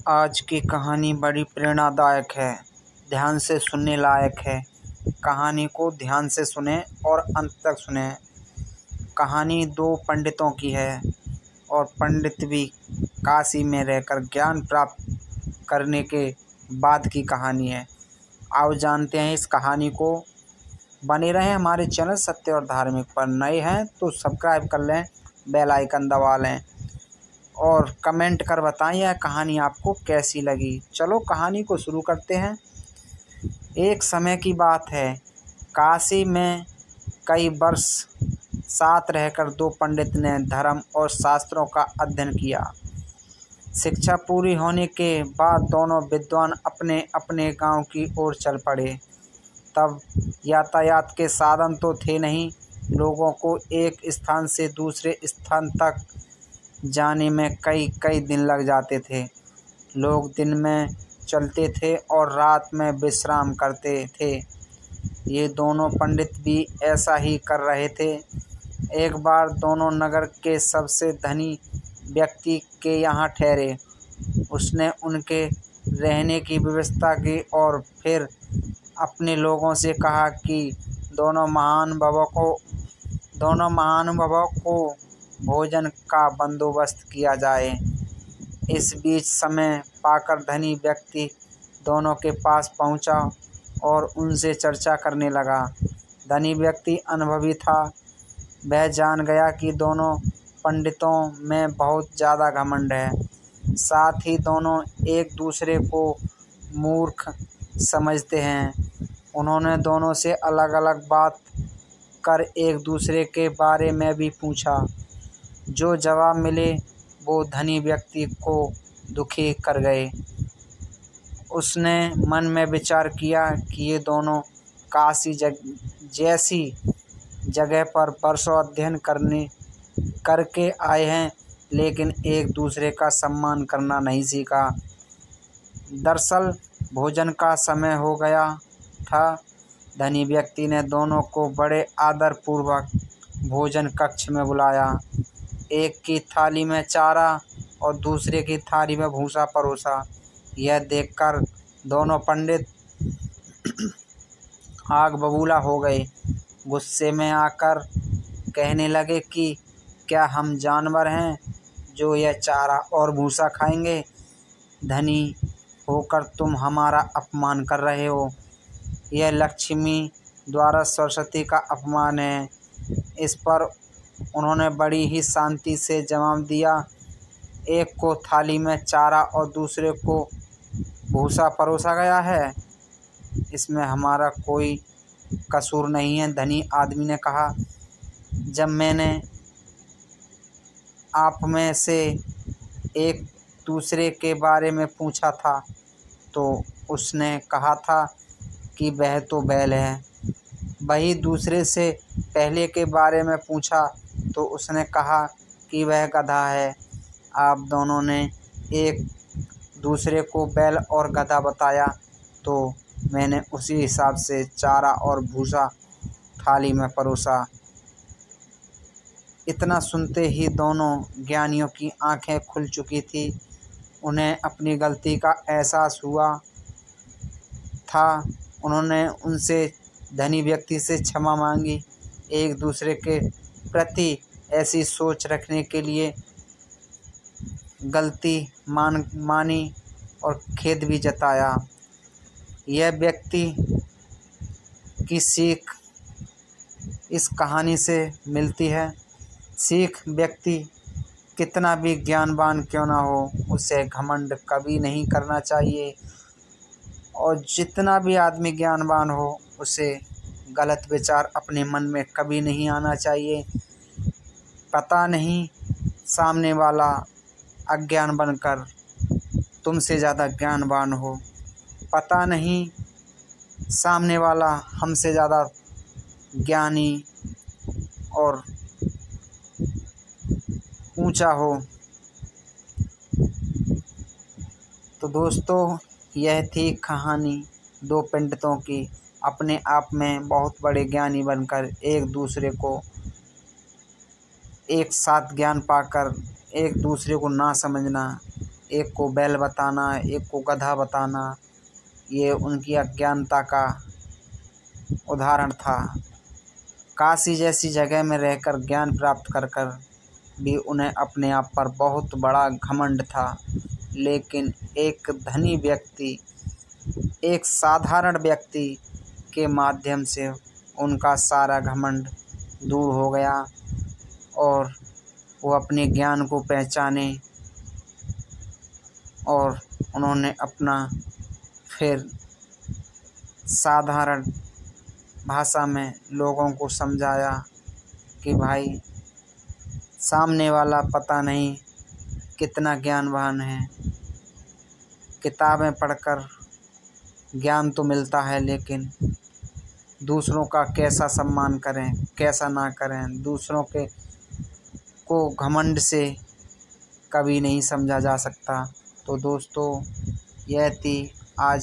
आज की कहानी बड़ी प्रेरणादायक है। ध्यान से सुनने लायक है। कहानी को ध्यान से सुने और अंत तक सुने। कहानी दो पंडितों की है और पंडित भी काशी में रहकर ज्ञान प्राप्त करने के बाद की कहानी है। आओ जानते हैं इस कहानी को। बने रहें हमारे चैनल सत्य और धार्मिक पर। नए हैं तो सब्सक्राइब कर लें, बेल आइकन दबा लें और कमेंट कर बताएं यह कहानी आपको कैसी लगी। चलो कहानी को शुरू करते हैं। एक समय की बात है, काशी में कई वर्ष साथ रहकर दो पंडित ने धर्म और शास्त्रों का अध्ययन किया। शिक्षा पूरी होने के बाद दोनों विद्वान अपने अपने गांव की ओर चल पड़े। तब यातायात के साधन तो थे नहीं। लोगों को एक स्थान से दूसरे स्थान तक जाने में कई कई दिन लग जाते थे। लोग दिन में चलते थे और रात में विश्राम करते थे। ये दोनों पंडित भी ऐसा ही कर रहे थे। एक बार दोनों नगर के सबसे धनी व्यक्ति के यहाँ ठहरे। उसने उनके रहने की व्यवस्था की और फिर अपने लोगों से कहा कि दोनों महानुभावों को भोजन का बंदोबस्त किया जाए। इस बीच समय पाकर धनी व्यक्ति दोनों के पास पहुंचा और उनसे चर्चा करने लगा। धनी व्यक्ति अनुभवी था। वह जान गया कि दोनों पंडितों में बहुत ज़्यादा घमंड है। साथ ही दोनों एक दूसरे को मूर्ख समझते हैं। उन्होंने दोनों से अलग अलग बात कर एक दूसरे के बारे में भी पूछा। जो जवाब मिले वो धनी व्यक्ति को दुखी कर गए। उसने मन में विचार किया कि ये दोनों काशी जैसी जगह पर वर्षों अध्ययन करके आए हैं, लेकिन एक दूसरे का सम्मान करना नहीं सीखा। दरअसल भोजन का समय हो गया था। धनी व्यक्ति ने दोनों को बड़े आदरपूर्वक भोजन कक्ष में बुलाया। एक की थाली में चारा और दूसरे की थाली में भूसा परोसा। यह देखकर दोनों पंडित आग बबूला हो गए। गुस्से में आकर कहने लगे कि क्या हम जानवर हैं जो यह चारा और भूसा खाएंगे? धनी होकर तुम हमारा अपमान कर रहे हो। यह लक्ष्मी द्वारा सरस्वती का अपमान है। इस पर उन्होंने बड़ी ही शांति से जवाब दिया। एक को थाली में चारा और दूसरे को भूसा परोसा गया है। इसमें हमारा कोई कसूर नहीं है। धनी आदमी ने कहा, जब मैंने आप में से एक दूसरे के बारे में पूछा था तो उसने कहा था कि वह तो बैल है। वही दूसरे से पहले के बारे में पूछा तो उसने कहा कि वह गधा है। आप दोनों ने एक दूसरे को बैल और गधा बताया तो मैंने उसी हिसाब से चारा और भूसा थाली में परोसा। इतना सुनते ही दोनों ज्ञानियों की आंखें खुल चुकी थी। उन्हें अपनी गलती का एहसास हुआ था। उन्होंने उनसे धनी व्यक्ति से क्षमा मांगी। एक दूसरे के प्रति ऐसी सोच रखने के लिए गलती मानी और खेद भी जताया। यह व्यक्ति की सीख इस कहानी से मिलती है। सीख व्यक्ति कितना भी ज्ञानवान क्यों ना हो, उसे घमंड कभी नहीं करना चाहिए। और जितना भी आदमी ज्ञानवान हो, उसे गलत विचार अपने मन में कभी नहीं आना चाहिए। पता नहीं सामने वाला अज्ञान बनकर तुमसे ज़्यादा ज्ञानवान हो। पता नहीं सामने वाला हमसे ज़्यादा ज्ञानी और ऊंचा हो। तो दोस्तों, यह थी कहानी दो पंडितों की। अपने आप में बहुत बड़े ज्ञानी बनकर एक दूसरे को एक साथ ज्ञान पाकर एक दूसरे को ना समझना, एक को बैल बताना, एक को गधा बताना, ये उनकी अज्ञानता का उदाहरण था। काशी जैसी जगह में रहकर ज्ञान प्राप्त कर कर भी उन्हें अपने आप पर बहुत बड़ा घमंड था। लेकिन एक धनी व्यक्ति, एक साधारण व्यक्ति के माध्यम से उनका सारा घमंड दूर हो गया और वो अपने ज्ञान को पहचाने और उन्होंने अपना फिर साधारण भाषा में लोगों को समझाया कि भाई सामने वाला पता नहीं कितना ज्ञानवान है। किताबें पढ़कर ज्ञान तो मिलता है, लेकिन दूसरों का कैसा सम्मान करें, कैसा ना करें, दूसरों के को घमंड से कभी नहीं समझा जा सकता। तो दोस्तों, यह थी आज